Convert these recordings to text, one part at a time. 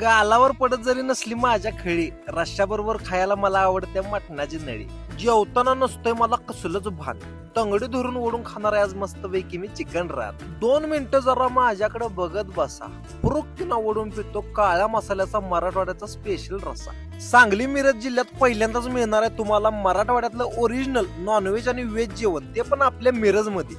गालावर पडत जरी नसली माझ्या खळी, रश्श्याबरोबर खायला मला आवडते मटणाची नळी. जेवताना नसतंय मला कसलंच भान, तंगडी धरून ओढून खाणार आहे आज मस्तपैकी मी चिकन रात. 2 मिनिटं जरा माझ्याकडे बघत बसा, पुरुक्कीना ओढून पितो काळ्या मसाल्याचा मराठवाड्याचा स्पेशल रस्सा. सांगली मिरज जिल्ह्यात पहिल्यांदाच मिळणार आहे तुम्हाला मराठवाड्यातलं ओरिजिनल नॉनव्हेज आणि व्हेज जेवण, ते पण आपल्या मिरजमध्ये.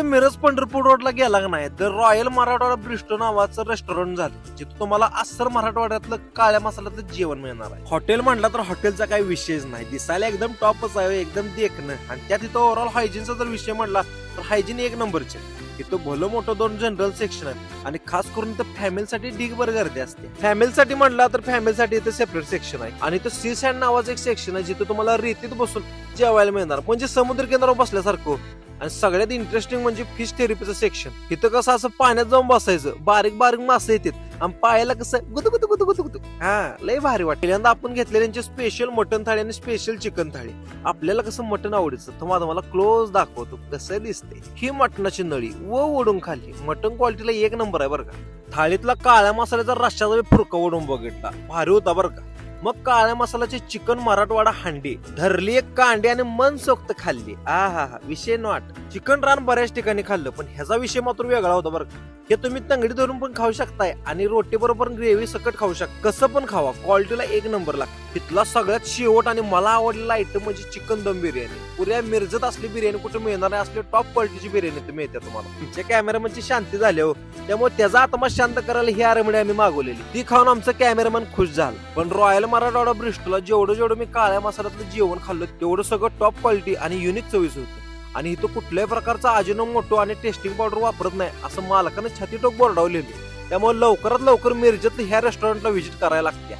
मिरज पंढरपूर रोडला गेला नाही तर रॉयल मराठवाडा ब्रिस्टो नावाचं रेस्टॉरंट झालं, जिथे तुम्हाला अस्सल मराठवाड्यातलं काळ्या मसाल्याचं जेवण मिळणार आहे. हॉटेल म्हणला तर हॉटेलचा काही विषयच नाही, दिसायला एकदम टॉपच आहे, एकदम देखणं. आणि त्यात इथं ओव्हरऑल हायजीनचा जर विषय म्हणला तर हायजीन 1 नंबरचे. इथं भलं मोठं 2 जनरल सेक्शन आहे आणि खास करून इथं फॅमिलीसाठी ढीगभर गर्दी असते. फॅमिलीसाठी म्हणला तर फॅमिलीसाठी इथं सेपरेट सेक्शन आहे आणि इथं सी सँड नावाचं एक सेक्शन आहे, जिथं तुम्हाला रेतीत बसून जेवायला मिळणार, म्हणजे समुद्र किनाऱ्यावर बसल्यासारखं. आणि सगळ्यात इंटरेस्टिंग म्हणजे फिश थेरपीचं सेक्शन. इथं कसं असं पाण्यात जाऊन बसायचं, बारीक बारीक मासे येतात आणि पायाला कसं गुतू गुतू गुतू गुतू गुतू, हा लय भारी वाटत. पहिल्यांदा आपण घेतलेल्यांची स्पेशल मटन थाळी आणि स्पेशल चिकन थाळी. आपल्याला कसं मटन आवडायचं तुम्हाला क्लोज दाखवतो कसं दिसते. ही मटणाची नळी ओढून खाल्ली, मटन क्वालिटीला 1 नंबर आहे बरं का. थाळीतला काळ्या मसाल्याचा रश्शाचा फुरका ओढून बघितला, भारी होता बरं का. मग काळ्या मसाल्याचे चिकन मराठवाडा हांडी धरली, 1 कांडी आणि मन सोक्त खाल्ली. हा विषय नॉट. चिकन रान बऱ्याच ठिकाणी खाल्लं, पण ह्याचा विषय मात्र वेगळा होता बरं का. हे तुम्ही तंगडी धरून पण खाऊ शकताय आणि रोटी बरोबर ग्रेव्ही सकट खाऊ शकता, कसं पण खावा, क्वालिटीला 1 नंबर लागतो. तिथला सगळ्यात शेवट आणि मला आवडलेला आयटम म्हणजे चिकन दम बिर्याणी. पुऱ्या मिरजत असली बिर्याणी कुठे मिळणार आहे, असली टॉप क्वालिटीची बिर्याणी मिळते तुम्हाला. तुमच्या कॅमेरामॅनची शांती झाली हो, त्यामुळे त्याचा आत्मा शांत करायला ही आरमडी आम्ही मागवलेली. ती खाऊन आमचं कॅमेरामॅन खुश झाला. पण रॉयल मराठवाडा ब्रिस्टोला जेवढं मी काळ्या मसाल्यातलं जेवण खाल्लं तेवढं सगळं टॉप क्वालिटी आणि युनिक चवीचं होतं. आणि इथं कुठल्याही प्रकारचा अजिनोमोटो आणि टेस्टिंग पावडर वापरत नाही असं मालकाने छाती टोक बोर्डावलेली. त्यामुळे लवकरात लवकर मिरजेत ह्या रेस्टॉरंटला व्हिजिट करायला लागते.